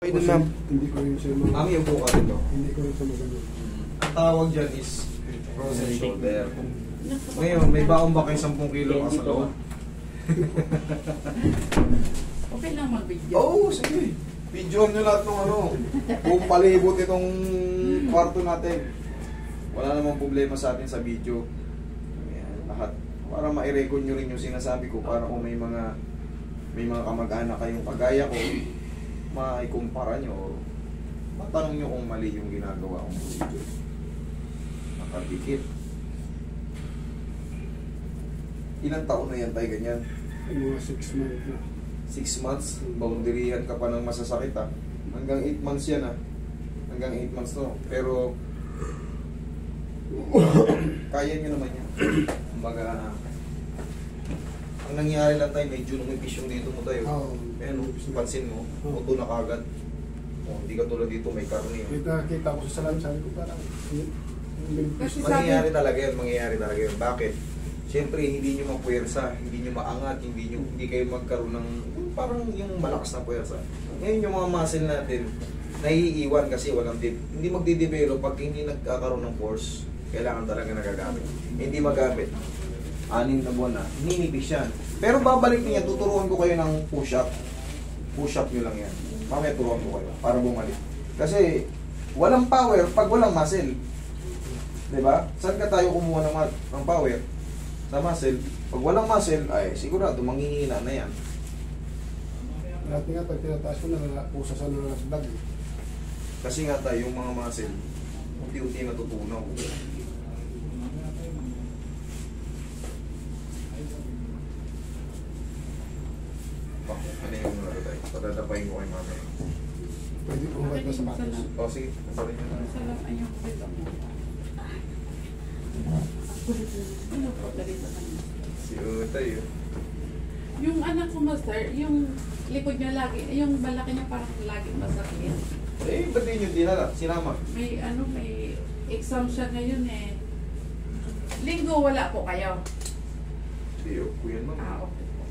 Hindi ko rin siya Mami, upo ka rin, no? Hindi ko rin siya magano. Ang tawag dyan is frozen shoulder. Ngayon, may baon ba kayo 10 kilo ka sa loob? Okay lang mag-video. Oo, sige. Videoan nyo lahat ng ano. Kung palibot itong kwarto natin. Wala namang problema sa atin sa video. Ayan, lahat. Para ma-record nyo rin yung sinasabi ko. Para kung may mga kamag-anak kayong kagaya ko, maikumpara nyo o matanong nyo kung mali yung ginagawa kong procedure. Nakadikit. Ilang taon na yan tayo ganyan? Mga 6 months na. 6 months, boundaryhan ka pa ng masasakit ha. Hanggang 8 months yan ha. Hanggang 8 months no. Pero kaya nyo naman yan. Kumbaga, ang nangyari lang tayo, medyo lumipis yung dito mo tayo. Ayan, pansin mo, auto na kagad. O, hindi ka tulad dito, may karne yun. Kita ko sa salam, sabi ko parang mangyayari talaga yun. Bakit? Siyempre, hindi nyo mapuwersa, hindi nyo maangat, hindi kayo magkaroon ng parang yung malakas na puwersa. Ngayon yung mga muscle natin, naiiwan kasi walang hindi magde-develop pag hindi nagkakaroon ng force. Kailangan talaga nagagamit. Hindi magamit. 6 na buwan na, ninipis yan. Pero babalik niya, tuturuan ko kayo ng push-up. Push-up nyo lang yan. Mamaya turuan ko kayo para bumalik. Kasi walang power pag walang muscle. Diba? Saan ka tayo kumuha ng power? Sa muscle. Pag walang muscle, ay sigurado manghihina na yan. Dati nga pag tinataas ko na pusa sa nangasdag. Kasi nga tayo, yung mga muscle, unti-unti natutunaw. Ano yung mga tayo? Patatapayin ko kay mami. Pwede ko huwag na sapatos. O sige, nasarin nyo na. Salam, ayun ko ito mo. Ano po, dali sa kanya. Si Utay yun. Yung anak ko, master, yung likod niya lagi, yung balaki niya parang lagi masakit. Eh, ba't din yung dinala? Sinama? May exam siya ngayon eh. Linggo wala po kayo. Hindi, ko yan ma'am. Okay po.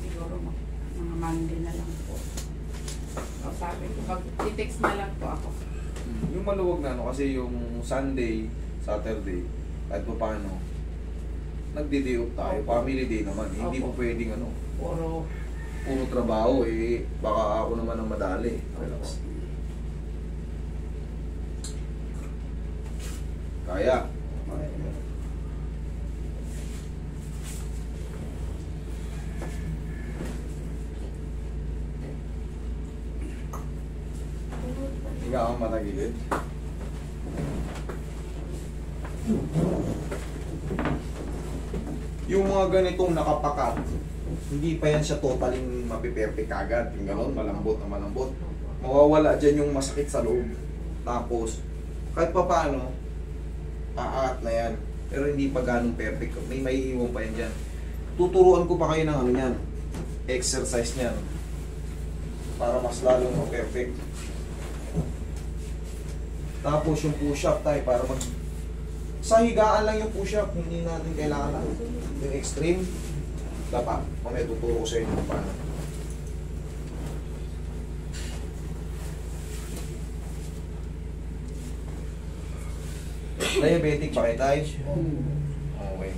Siguro mga Monday na lang po. O sabi ko, i-text na lang po ako. Yung maluwag na ano, kasi yung Sunday, Saturday, kahit pa paano, nagdi-day off tayo. Family day naman. Hindi po pwedeng ano. Puro Trabaho eh. Baka ako naman ang madali. Relax. Kaya. Higa kang matagilid. Yung mga ganitong nakapakat, hindi pa yan siya totaling mapiperfect agad. Yung gano'n, malambot na malambot. Mawawala dyan yung masakit sa loob. Tapos, kahit pa paano, aangat na yan. Pero hindi pa ganong perfect. May maiiwan pa yan dyan. Tuturuan ko pa kayo ng ano yan. Exercise niyan. Para mas lalong ma-perfect. Tapos yung push-up tayo para sa higaan lang yung push-up, hindi natin kailangan na yung extreme. Dapat, mamaya tuturo ko sa inyo kung paano. Diabetic pa kayo tayo? Okay.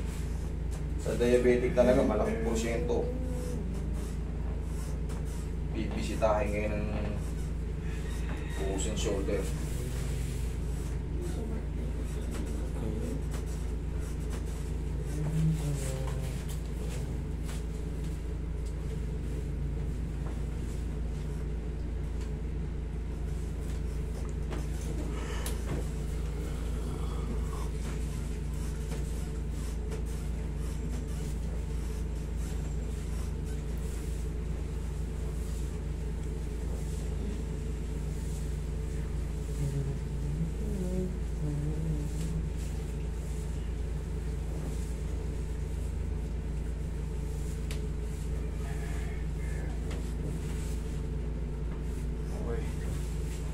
Sa diabetic talaga, malaking porsyento. Bibisitahin ngayon ng frozen shoulder.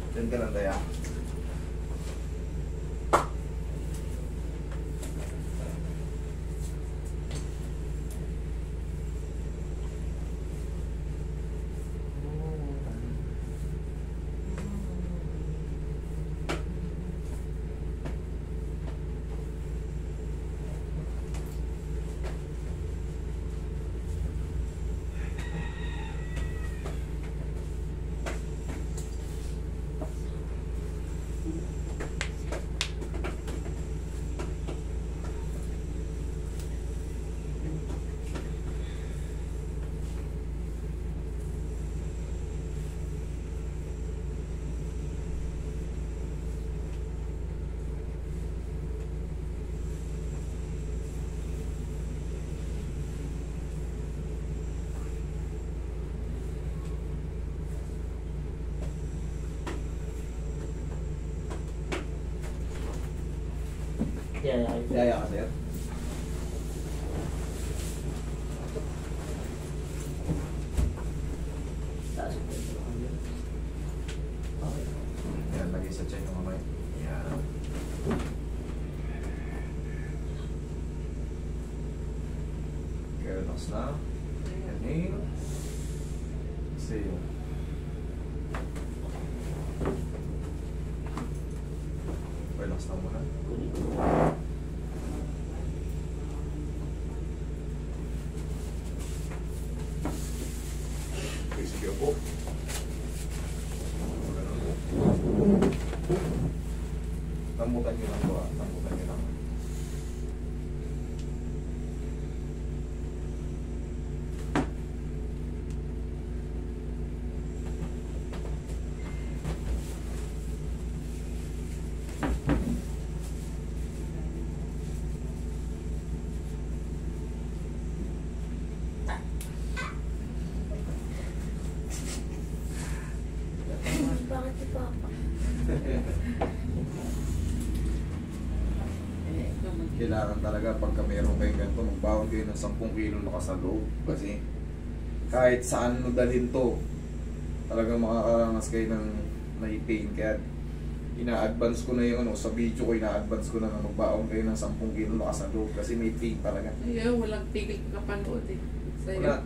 Diyan ka lang tayo. Tiyaya kayo. Yaya ka, sir. Taas ko ito. Okay. Yan, lagay sa tiyan yung kamay. Yan. Okay, relax na. Inhale. Exhale. Relax na muna. Kunin ko. Okay, sige po. Tambukan nyo lang po, ah. Tambukan nyo lang. Bakit si Papa? Kailangan talaga pagka meron kayo ganito, magbaon kayo ng 10 kilo lakas sa loob. Kasi kahit saan mo dalhin to, talagang makakarangas kayo ng pain. Kaya ina-advance ko na yung ano, sa video ko ina-advance ko na magbaon kayo ng 10 kilo lakas sa loob. Kasi may pain talaga. Ayaw, walang tigil kapanood eh. Sa'yo. Wala,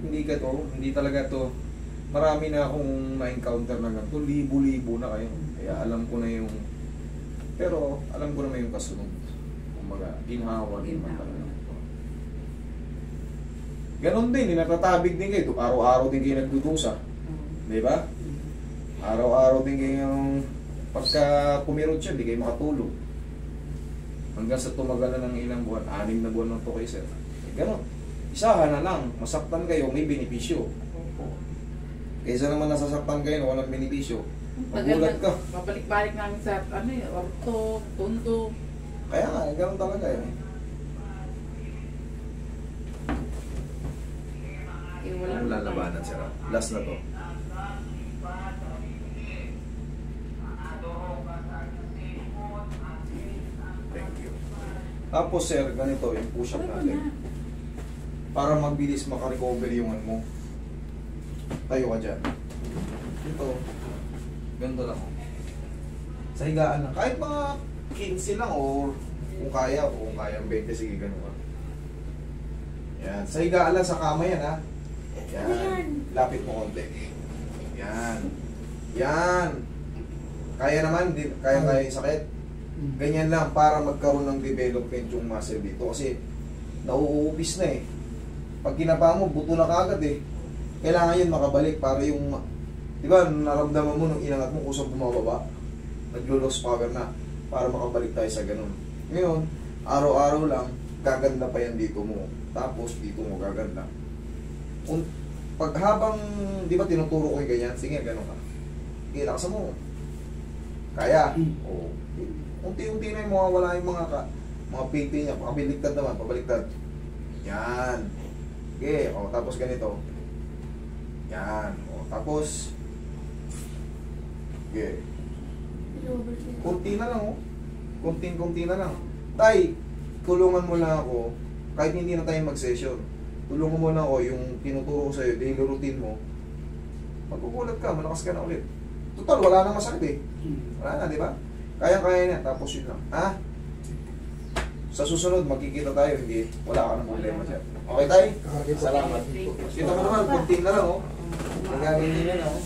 hindi talaga to. Marami na akong na-encounter na ganito. Libo-libo na kayo. Kaya alam ko na yung... Pero alam ko naman yung kasunod. Kumbaga, ginhawa din naman talaga. Ganon din, natatabig din kayo. Araw-araw din kayo nagdudusa. Di ba? Araw-araw din kayo yung... Pagka pumirot siya, hindi kayo makatulog. Hanggang sa tumagal na ng ilang buwan, 6 na buwan lang to kayo, sir. Ganon. Isahan na lang, masaktan kayo, may benepisyo. Kaysa naman nasasaktan kayo na walang benepisyo, magulat ka. Babalik-balik namin sa ano eh, orto, tundo. Kaya nga, gano'n talaga eh. Walang Lalabanan siya. Last na to. Thank you. Tapos sir, ganito yung push-up natin. Para mabilis makarecover yung ano mo. Tayo ka dyan. Ito. Ganito lang. Sa higaan lang. Kahit mga 15 lang or kung kaya 20, sige ganun ka. Yan. Sa higaan lang sa kama yan ha. Yan. Lapit mo konti. Yan. Yan. Kaya naman, kaya yung sakit. Ganyan lang para magkaroon ng development yung muscle dito. Kasi nauupis na eh. Pag kinapa mo, buto na kagad eh. Kailangan yun makabalik para yung... Di ba, naramdaman mo nung inangat mo kusang bumababa? Naglo-loss power na para makabalik tayo sa ganun. Ngayon, araw-araw lang, gaganda pa yan dito mo. Tapos dito mo gaganda. Pag habang, di ba tinuturo ko yung ganyan? Sige, ganun ka. Sige, lakasan mo. Kaya. Oo. Unti-unti na yung mawawala yung mga PT niya. Pabaliktad naman, pabaliktad. Yan. Okay, o, tapos ganito. Yan. O, tapos, okay. Kunti na lang, oh. Kunting-kunti na lang. Tay, tulungan mo lang ako, kahit hindi na tayo mag-session. Tulungan mo lang ako yung tinuturo ko sa'yo, daily routine mo. Magkukulat ka, malakas ka na ulit. Total, wala nang masakit eh. Wala na, di ba? Kaya-kaya na, tapos yun lang. Ha? Sa susunod, magkikita tayo, hindi, wala ka ng problema dyan. Okay tayo? Salamat. Kita mo naman, kunting na lang, oh. Nagagawin niya na, oh.